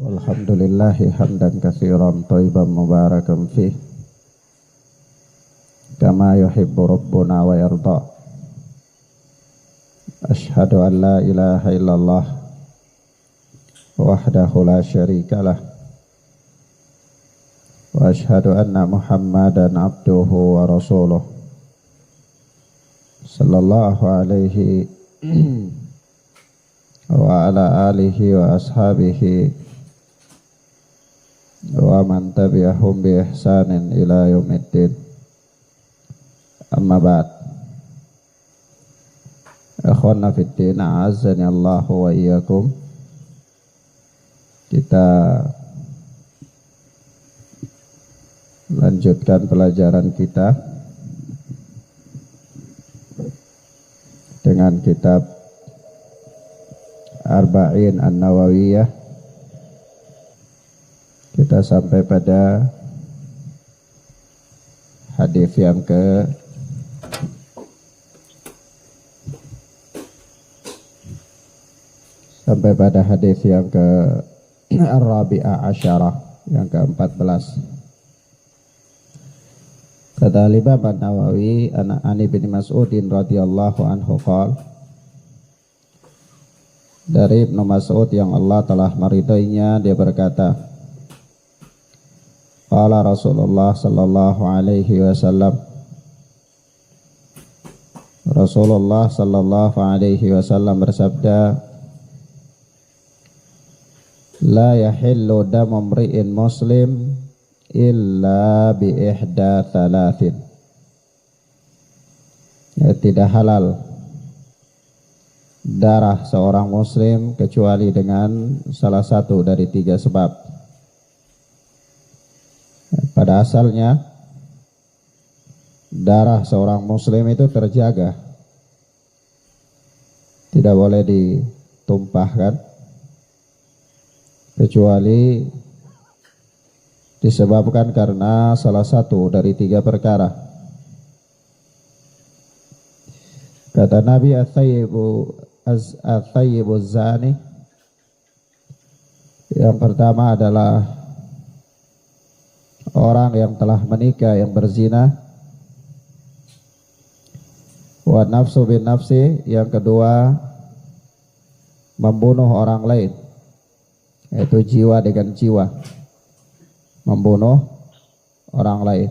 Walhamdulillahi hamdan katsiran thayyiban mubarakan fih kama yuhibbu rabbuna wa yarda. Ashhadu an la ilaha illallah wahdahu la syarika lah wa ashhadu anna Muhammadan abduhu wa rasuluh sallallahu alaihi wa ala alihi wa ashabihi wa man tabi'ahum bi ihsanin ila yaumiddin. Amma ba'd. Akhwana fid din, a'azzani Allah wa iyyakum. Kita lanjutkan pelajaran kita dengan kitab Arba'in An-Nawawiyah. Kita sampai pada hadis yang ke Ar-Rabi'ah Asyarah, yang ke-14. Kata Imam An-Nawawi an Ibnu Mas'udin radhiyallahu anhu qala, dari Ibnu Mas'ud yang Allah telah meridainya, dia berkata, qala Rasulullah sallallahu alaihi wasallam, Rasulullah sallallahu alaihi wasallam bersabda, la yahillu damu mri'in muslim illa bi ihda thalathin. Ya, tidak halal darah seorang muslim kecuali dengan salah satu dari 3 sebab. Pada asalnya darah seorang muslim itu terjaga, tidak boleh ditumpahkan kecuali disebabkan karena salah satu dari 3 perkara. Kata Nabi, at-thayyibu zani, yang pertama adalah orang yang telah menikah yang berzina. Wa nafsu bin nafsi, yang kedua membunuh orang lain, yaitu jiwa dengan jiwa, membunuh orang lain.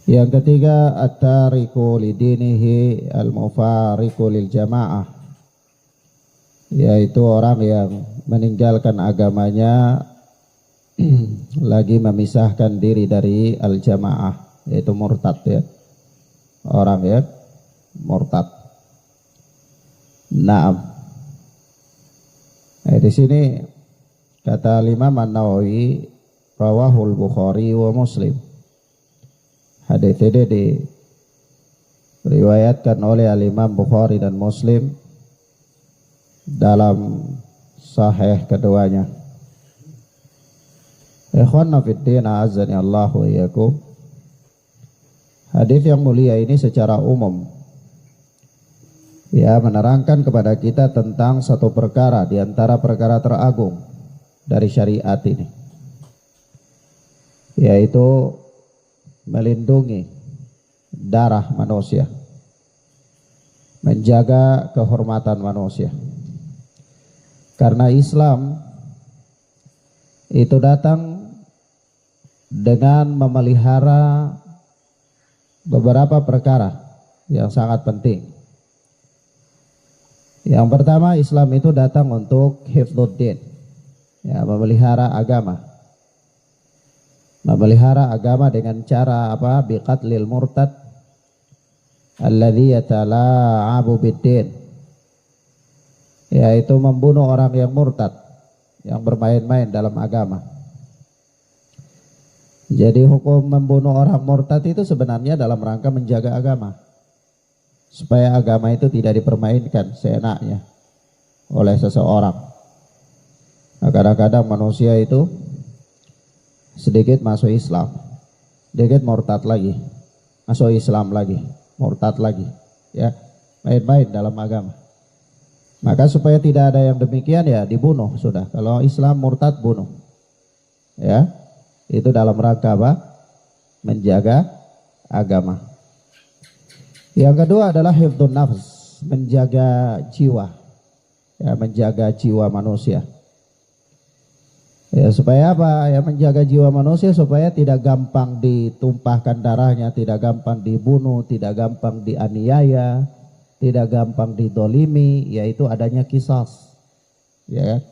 Yang ketiga at-tariku lidinihi al-mufariqu lil jamaah, yaitu orang yang meninggalkan agamanya lagi memisahkan diri dari al-jamaah, yaitu murtad, ya, orang ya murtad. Naam. Di sini kata Imam An-Nawawi, rawahul Bukhari wa Muslim. Hadits ini diriwayatkan oleh Al-Imam Bukhari dan Muslim dalam sahih keduanya. Ikhwanna fiddin, a'azzani Allah wa iyyakum. Hadis yang mulia ini secara umum ya menerangkan kepada kita tentang satu perkara di antara perkara teragung dari syariat ini, yaitu melindungi darah manusia, menjaga kehormatan manusia. Karena Islam itu datang dengan memelihara beberapa perkara yang sangat penting. Yang pertama, Islam itu datang untuk hifdzuddin, ya, memelihara agama. Memelihara agama dengan cara apa? Biqatlil murtad alladzi yatala'abu biddin, yaitu membunuh orang yang murtad, yang bermain-main dalam agama. Jadi hukum membunuh orang murtad itu sebenarnya dalam rangka menjaga agama, supaya agama itu tidak dipermainkan seenaknya oleh seseorang. Nah, kadang-kadang manusia itu sedikit masuk Islam, sedikit murtad lagi, masuk Islam lagi, murtad lagi, ya, main-main dalam agama. Maka supaya tidak ada yang demikian ya dibunuh sudah. Kalau Islam murtad bunuh. Ya. Itu dalam rangka apa? Menjaga agama. Yang kedua adalah hifdzun nafs, menjaga jiwa. Ya, menjaga jiwa manusia. Ya, supaya apa? Ya, menjaga jiwa manusia supaya tidak gampang ditumpahkan darahnya, tidak gampang dibunuh, tidak gampang dianiaya, tidak gampang didolimi, yaitu adanya qisas. Ya.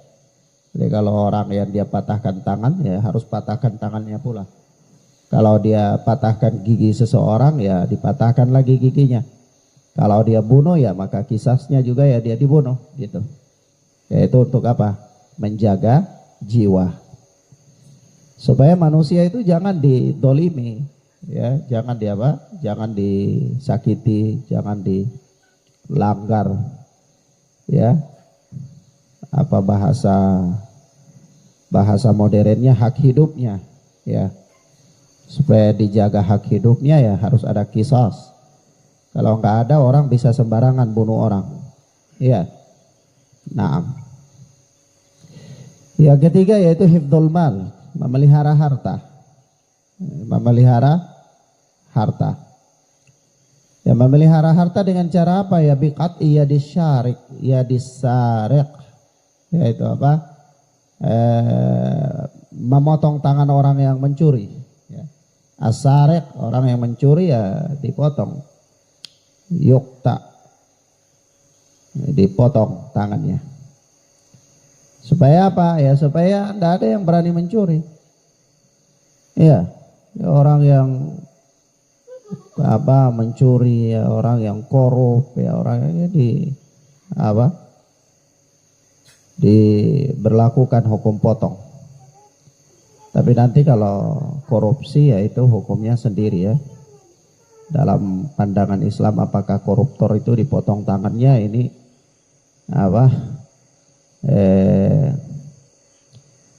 Jadi kalau orang yang dia patahkan tangan, ya harus patahkan tangannya pula. Kalau dia patahkan gigi seseorang, ya dipatahkan lagi giginya. Kalau dia bunuh, ya maka qisasnya juga ya dia dibunuh, gitu. Yaitu untuk apa? Menjaga jiwa. Supaya manusia itu jangan didolimi, ya, jangan di apa? Jangan disakiti, jangan dilanggar, ya. Apa bahasa modernnya hak hidupnya, ya. Supaya dijaga hak hidupnya ya harus ada qisas. Kalau nggak ada, orang bisa sembarangan bunuh orang. Iya. Naam. Yang ketiga yaitu hifdzul mal, memelihara harta. Memelihara harta. Ya, memelihara harta dengan cara apa ya? Biqat yadis syarik, yadis sariq. Yaitu apa? Memotong tangan orang yang mencuri. Ya. As-sariq, orang yang mencuri ya dipotong. Yukta, dipotong tangannya. Supaya apa? Ya supaya tidak ada yang berani mencuri. Iya, ya, orang yang apa mencuri, ya orang yang korup, ya orang yang diberlakukan hukum potong. Tapi nanti kalau korupsi ya itu hukumnya sendiri ya. Dalam pandangan Islam apakah koruptor itu dipotong tangannya, ini apa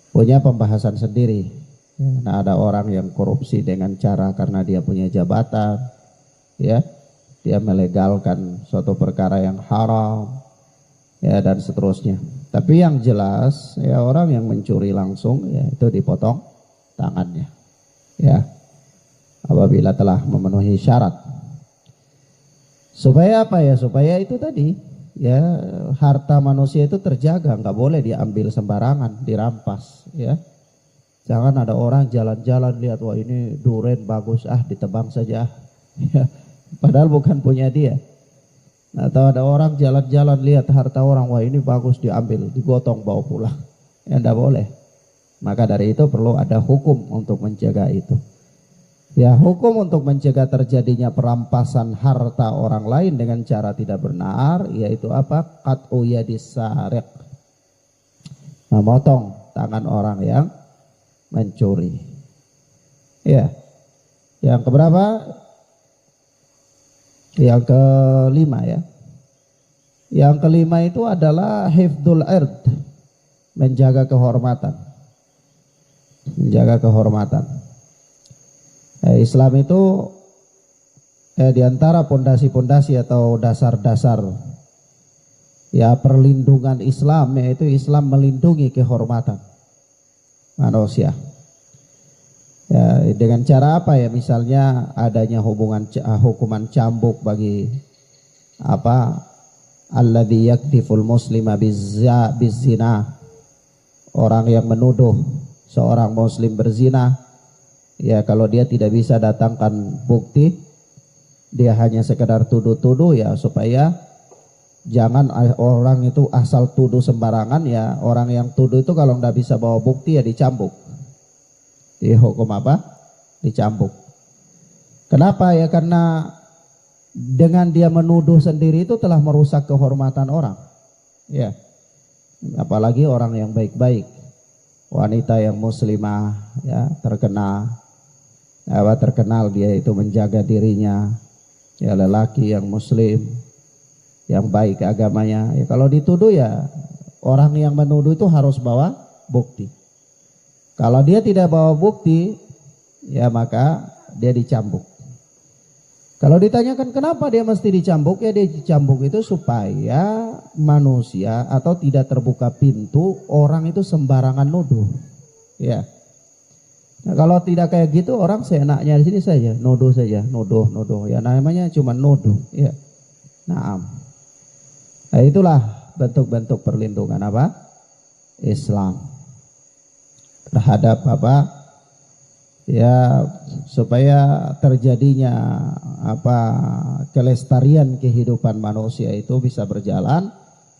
punya pembahasan sendiri. Nah, ada orang yang korupsi dengan cara karena dia punya jabatan, ya, dia melegalkan suatu perkara yang haram, ya, dan seterusnya. Tapi yang jelas ya orang yang mencuri langsung ya itu dipotong tangannya, ya, apabila telah memenuhi syarat. Supaya apa ya? Supaya itu tadi ya harta manusia itu terjaga, nggak boleh diambil sembarangan, dirampas, ya. Jangan ada orang jalan-jalan lihat, wah ini duren bagus, ditebang saja, ya. Padahal bukan punya dia. Atau ada orang jalan-jalan lihat harta orang, wah ini bagus, diambil, digotong bawa pulang. Ya enggak boleh. Maka dari itu perlu ada hukum untuk menjaga itu. Ya, hukum untuk mencegah terjadinya perampasan harta orang lain dengan cara tidak benar, yaitu apa? Qat'u yadis sariq, memotong tangan orang yang mencuri. Ya. Yang keberapa? Yang kelima ya. Yang kelima itu adalah hifdzul ird, menjaga kehormatan. Menjaga kehormatan. Islam itu di antara pondasi-pondasi atau dasar-dasar ya perlindungan Islam, yaitu Islam melindungi kehormatan manusia. Ya, dengan cara apa ya? Misalnya adanya hukuman cambuk bagi apa? Alladzi yakdiful muslima bizzina, orang yang menuduh seorang muslim berzina. Ya, kalau dia tidak bisa datangkan bukti, dia hanya sekedar tuduh-tuduh, ya supaya jangan orang itu asal tuduh sembarangan, ya. Orang yang tuduh itu kalau nggak bisa bawa bukti ya dicambuk. Dihukum apa? Dicambuk. Kenapa ya? Karena dengan dia menuduh sendiri itu telah merusak kehormatan orang. Ya. Apalagi orang yang baik-baik. Wanita yang muslimah ya terkenal dia itu menjaga dirinya, ya lelaki yang muslim yang baik agamanya, ya kalau dituduh ya orang yang menuduh itu harus bawa bukti. Kalau dia tidak bawa bukti ya maka dia dicambuk. Kalau ditanyakan kenapa dia mesti dicambuk, ya dia dicambuk itu supaya manusia atau tidak terbuka pintu orang itu sembarangan nuduh. Ya. Nah, kalau tidak kayak gitu orang seenaknya di sini saja, nuduh saja, nuduh. Ya namanya cuma nuduh. Ya. Nah itulah bentuk-bentuk perlindungan apa? Islam terhadap apa? Ya, supaya terjadinya apa kelestarian kehidupan manusia itu bisa berjalan,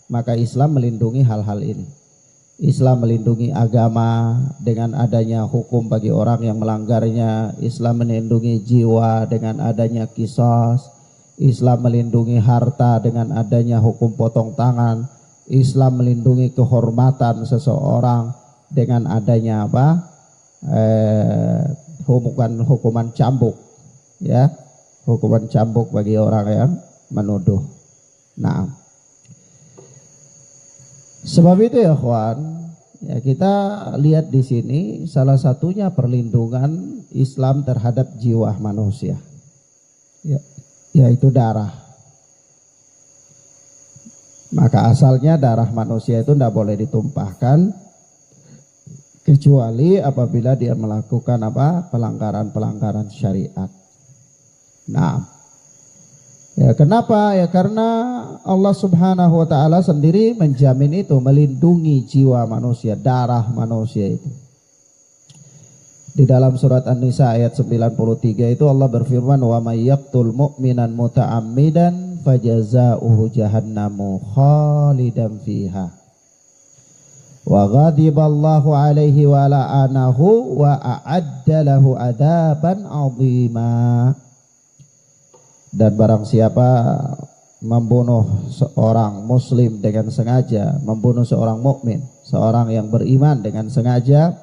maka Islam melindungi hal-hal ini. Islam melindungi agama dengan adanya hukum bagi orang yang melanggarnya. Islam melindungi jiwa dengan adanya qisas. Islam melindungi harta dengan adanya hukum potong tangan. Islam melindungi kehormatan seseorang dengan adanya apa? Hukuman cambuk, ya, hukuman cambuk bagi orang yang menuduh. Nah, sebab itu ya kawan, ya kita lihat di sini salah satunya perlindungan Islam terhadap jiwa manusia, ya, yaitu darah. Maka asalnya darah manusia itu tidak boleh ditumpahkan kecuali apabila dia melakukan apa? Pelanggaran-pelanggaran syariat. Nah, ya kenapa? Ya karena Allah Subhanahu wa taala sendiri menjamin itu, melindungi jiwa manusia, darah manusia itu. Di dalam surat An-Nisa ayat 93 itu Allah berfirman, "Wa may yaqtul mu'minan muta'ammidan fajazaohu jahannamu khalidan fiha. Wa ghadiballahu alaihi wa la'anahu wa a'adda lahu adaban 'azima." Dan barang siapa membunuh seorang muslim dengan sengaja, membunuh seorang mukmin, seorang yang beriman dengan sengaja,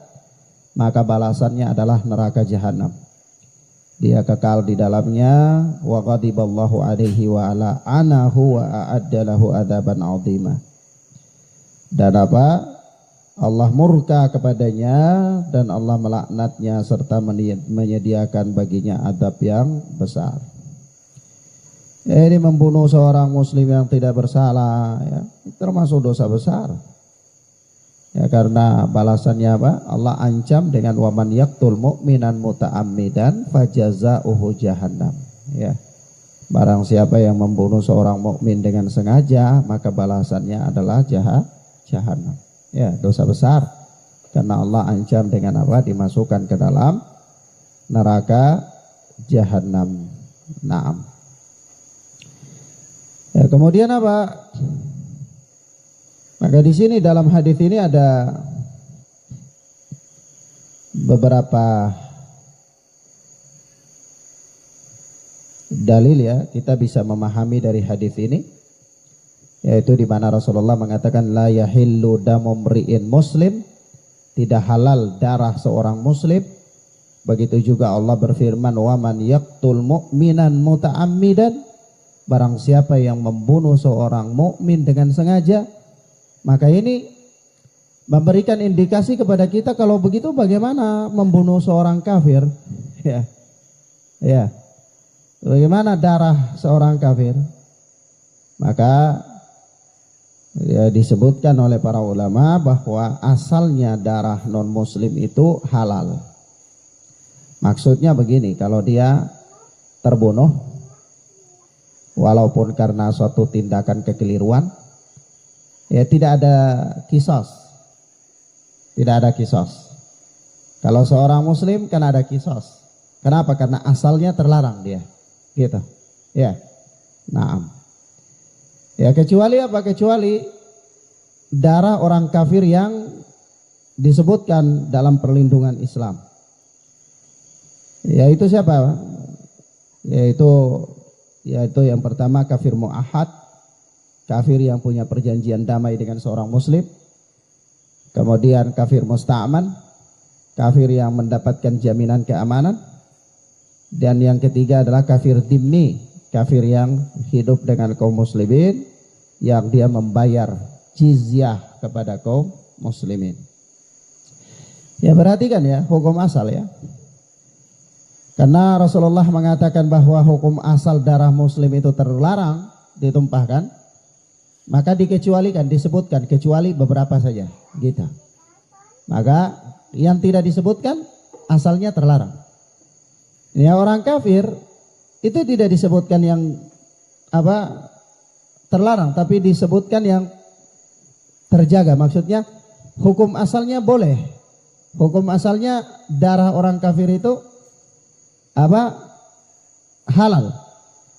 maka balasannya adalah neraka jahanam. Dia kekal di dalamnya. Wa ghadiballahu alaihi wa la'anahu wa a'adda lahu adaban 'azima. Dan apa? Allah murka kepadanya dan Allah melaknatnya serta menyediakan baginya adab yang besar. Ini membunuh seorang muslim yang tidak bersalah, ya, termasuk dosa besar. Ya, karena balasannya apa? Allah ancam dengan waman yaqtul mu'minan muta'ammidan fajazaohu jahannam. Ya. Barang siapa yang membunuh seorang mukmin dengan sengaja, maka balasannya adalah jahannam. Ya, dosa besar. Karena Allah ancam dengan apa? Dimasukkan ke dalam neraka jahanam. Naam. Ya, kemudian apa? Maka di sini dalam hadis ini ada beberapa dalil, ya, kita bisa memahami dari hadis ini. Yaitu di mana Rasulullah mengatakan la yahillu damu mri'in muslim, tidak halal darah seorang muslim. Begitu juga Allah berfirman wa man yaqtul mu'minan muta'ammidan, barang siapa yang membunuh seorang mukmin dengan sengaja. Maka ini memberikan indikasi kepada kita, kalau begitu bagaimana membunuh seorang kafir? Ya. Ya. Bagaimana darah seorang kafir? Maka ya, disebutkan oleh para ulama bahwa asalnya darah non muslim itu halal. Maksudnya begini, kalau dia terbunuh walaupun karena suatu tindakan kekeliruan, ya tidak ada qisas. Tidak ada qisas. Kalau seorang muslim kan ada qisas. Kenapa? Karena asalnya terlarang dia. Gitu. Ya. Naam. Ya, kecuali apa? Kecuali darah orang kafir yang disebutkan dalam perlindungan Islam. Yaitu siapa? Yaitu yang pertama kafir mu'ahad, kafir yang punya perjanjian damai dengan seorang muslim. Kemudian kafir musta'man, kafir yang mendapatkan jaminan keamanan. Dan yang ketiga adalah kafir dhimmi, kafir yang hidup dengan kaum muslimin, yang dia membayar jizyah kepada kaum muslimin. Ya, perhatikan ya hukum asal ya. Karena Rasulullah mengatakan bahwa hukum asal darah muslim itu terlarang ditumpahkan, maka dikecualikan, disebutkan kecuali beberapa saja gitu. Maka yang tidak disebutkan asalnya terlarang. Ya, orang kafir itu tidak disebutkan yang terlarang, tapi disebutkan yang terjaga. Maksudnya hukum asalnya boleh. Hukum asalnya darah orang kafir itu halal.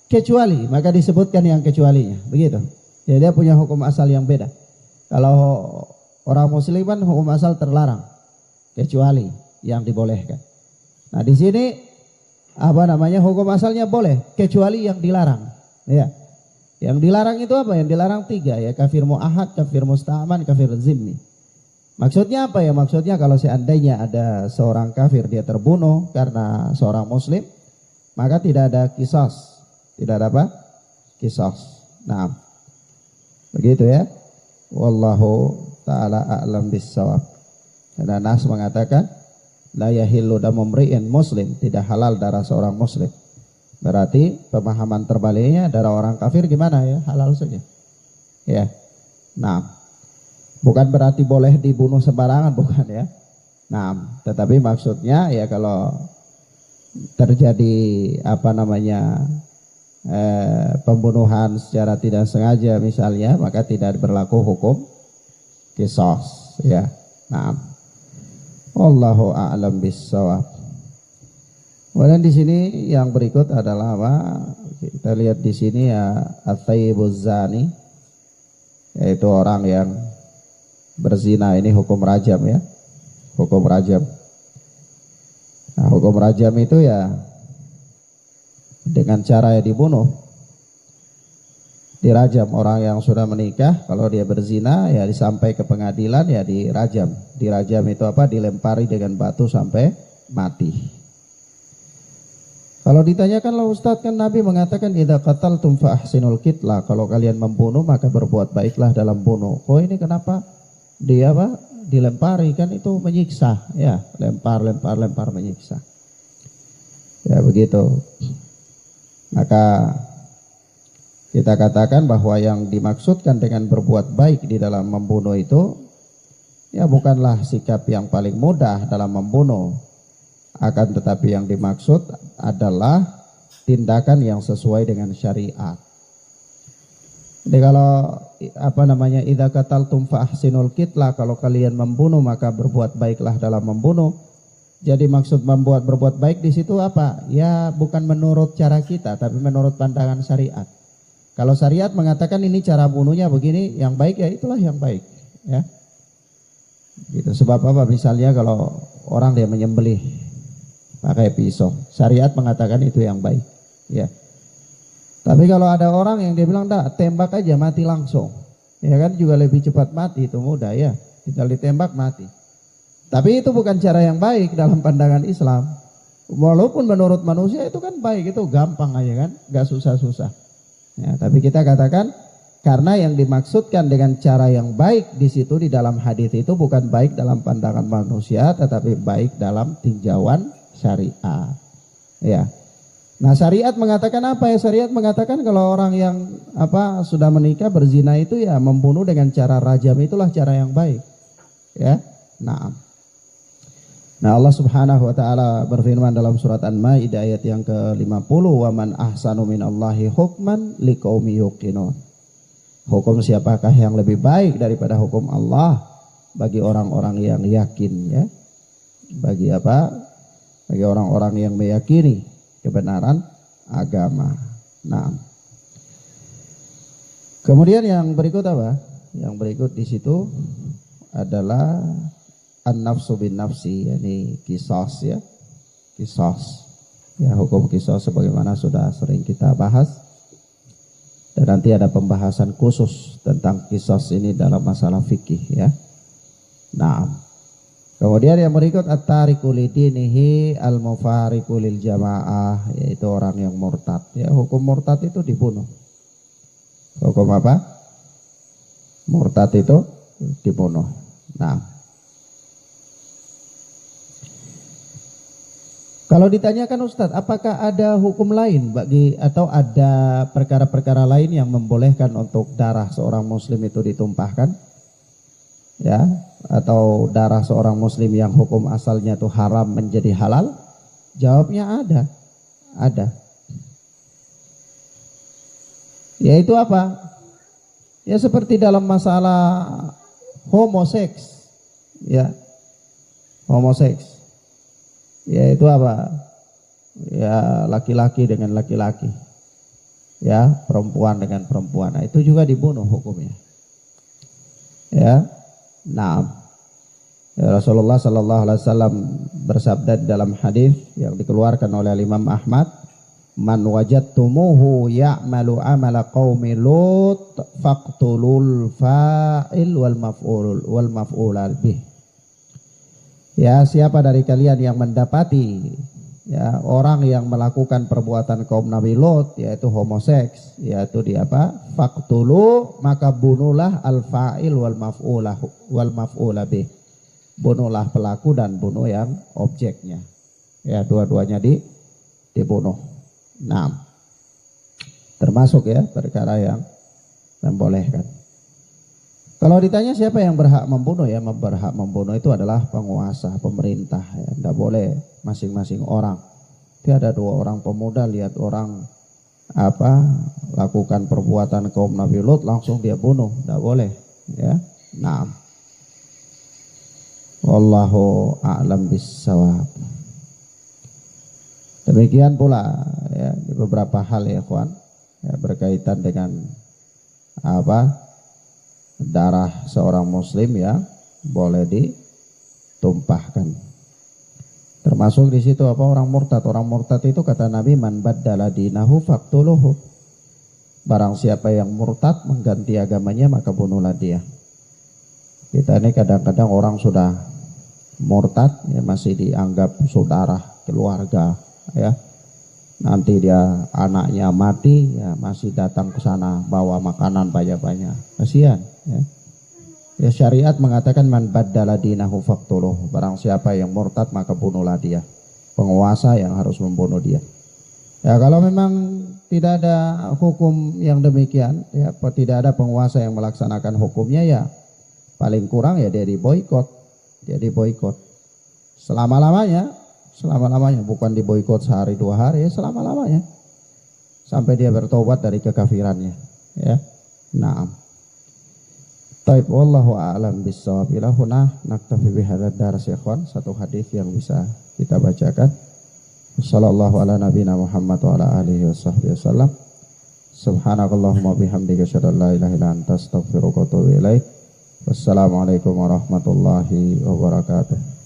Kecuali, maka disebutkan yang kecualinya. Begitu. Jadi dia punya hukum asal yang beda. Kalau orang muslim kan hukum asal terlarang, kecuali yang dibolehkan. Nah, di sini hukum asalnya boleh, kecuali yang dilarang. Ya. Yang dilarang itu apa? Yang dilarang 3 ya, kafir mu'ahad, kafir musta'man, kafir zimmi. Maksudnya apa ya? Maksudnya kalau seandainya ada seorang kafir dia terbunuh karena seorang muslim, maka tidak ada qisas. Tidak ada apa? Qisas. Nah, begitu ya. Wallahu ta'ala a'lam bis-shawab. Dan Nas mengatakan la yahillu damu mri'in muslim, tidak halal darah seorang muslim. Berarti pemahaman terbaliknya darah orang kafir gimana ya? Halal saja. Ya. Nah, bukan berarti boleh dibunuh sembarangan, bukan ya. Nah, tetapi maksudnya ya kalau terjadi pembunuhan secara tidak sengaja misalnya, maka tidak berlaku hukum qisas ya. Nah, wallahu a'lam bis-shawab. Kemudian di sini yang berikut adalah kita lihat di sini ya, at-thayyibuz zani, yaitu orang yang berzina. Ini hukum rajam ya. Hukum rajam. Nah, hukum rajam itu ya dengan cara ya dibunuh, dirajam. Orang yang sudah menikah kalau dia berzina ya disampai ke pengadilan ya dirajam. Dirajam itu dilempari dengan batu sampai mati. Kalau ditanyakan lah Ustadz, kan Nabi mengatakan idza qataltum fa ahsinul qitla, kalau kalian membunuh maka berbuat baiklah dalam bunuh. Oh, ini kenapa dia dilempari? Kan itu menyiksa ya, lempar menyiksa. Ya begitu. Maka kita katakan bahwa yang dimaksudkan dengan berbuat baik di dalam membunuh itu ya bukanlah sikap yang paling mudah dalam membunuh, akan tetapi yang dimaksud adalah tindakan yang sesuai dengan syariat. Jadi kalau idza qataltum fa ahsinul qitla, kalau kalian membunuh maka berbuat baiklah dalam membunuh. Jadi maksud berbuat baik di situ apa? Ya bukan menurut cara kita, tapi menurut pandangan syariat. Kalau syariat mengatakan ini cara bunuhnya begini, yang baik ya itulah yang baik, ya. Gitu. Sebab apa? Misalnya kalau orang dia menyembelih pakai pisau, syariat mengatakan itu yang baik, ya. Tapi kalau ada orang yang dia bilang tembak aja mati langsung, ya kan juga lebih cepat mati, itu mudah ya, tinggal ditembak mati. Tapi itu bukan cara yang baik dalam pandangan Islam. Walaupun menurut manusia itu kan baik, itu gampang aja kan, gak susah-susah. Ya, tapi kita katakan karena yang dimaksudkan dengan cara yang baik di situ di dalam hadis itu bukan baik dalam pandangan manusia, tetapi baik dalam tinjauan syariat. Ya. Nah, syariat mengatakan apa ya? Syariat mengatakan kalau orang yang sudah menikah berzina itu ya membunuh dengan cara rajam, itulah cara yang baik. Ya. Nah, Allah Subhanahu wa taala berfirman dalam surat An-Maidah ayat yang ke-50, "Wa man ahsanu minallahi hukman liqaumi yuqinun." Hukum siapakah yang lebih baik daripada hukum Allah bagi orang-orang yang yakin, ya. Bagi Bagi orang-orang yang meyakini kebenaran agama. Nah. Kemudian yang berikut apa? Yang berikut di situ adalah an-nafsu bin nafsi, yakni qisas ya. Qisas. Ya, hukum qisas sebagaimana sudah sering kita bahas. Dan nanti ada pembahasan khusus tentang qisas ini dalam masalah fikih ya. Nah, kemudian yang berikut at-tariku lidinihi al-mufariqu lil jamaah, yaitu orang yang murtad ya. Hukum murtad itu dibunuh. Hukum apa? Murtad itu dibunuh. Nah, Kalau ditanyakan Ustadz, apakah ada hukum lain bagi atau ada perkara-perkara lain yang membolehkan untuk darah seorang muslim itu ditumpahkan? Ya, atau darah seorang muslim yang hukum asalnya itu haram menjadi halal? Jawabnya ada. Ada. Yaitu apa? Ya seperti dalam masalah homoseks. Ya. Homoseks. Yaitu apa? Ya laki-laki dengan laki-laki. Ya, perempuan dengan perempuan. Nah, itu juga dibunuh hukumnya. Ya. Nah, ya, Rasulullah sallallahu alaihi wasallam bersabda dalam hadis yang dikeluarkan oleh Imam Ahmad, "Man wajadtumuhu ya'malu amala qaumi Lut faqtulul fa'il wal maf'ulal bih." Ya, siapa dari kalian yang mendapati ya orang yang melakukan perbuatan kaum Nabi Lot, yaitu homoseks, yaitu di apa? Faqtulu, maka bunuhlah al-fa'il wal maf'ula bih. Bunuhlah pelaku dan bunuh yang objeknya. Ya, dua-duanya dibunuh. Nah, termasuk ya perkara yang membolehkan. Kalau ditanya siapa yang berhak membunuh, ya berhak membunuh itu adalah penguasa, pemerintah. Ya. Tidak boleh masing-masing orang. Tiada dua orang pemuda lihat orang lakukan perbuatan kaum Nabi Lut langsung dia bunuh, tidak boleh. Ya, nah, wallahu a'lam bissawab. Demikian pula ya di beberapa hal ya kawan, ya, berkaitan dengan darah seorang muslim ya boleh ditumpahkan. Termasuk di situ orang murtad. Orang murtad itu kata Nabi, man baddala dinahu faqtuluhu. Barang siapa yang murtad mengganti agamanya maka bunuhlah dia. Kita ini kadang-kadang orang sudah murtad ya masih dianggap saudara, keluarga ya. Nanti dia anaknya mati ya masih datang ke sana bawa makanan banyak-banyak. Kasihan ya. Ya syariat mengatakan man baddala dinahu faqtuluh. Barang siapa yang murtad maka bunuhlah dia. Penguasa yang harus membunuh dia. Ya kalau memang tidak ada hukum yang demikian ya tidak ada penguasa yang melaksanakan hukumnya ya paling kurang ya dia diboikot. Dia diboikot. Selama-lamanya, bukan diboikot sehari dua hari ya selama-lamanya. Sampai dia bertobat dari kekafirannya ya. Naam. Taib wallahu a'lam bissawab. Ila huna naktafi bihadzal dars ya ikhwan. Satu hadis yang bisa kita bacakan. Sallallahu ala nabiyina Muhammad wa ala alihi washabbihi wasallam. Subhanakallahumma bihamdika asyhadu an la ilaha illa anta astaghfiruka wa atubu ilaik. Wassalamualaikum warahmatullahi wabarakatuh.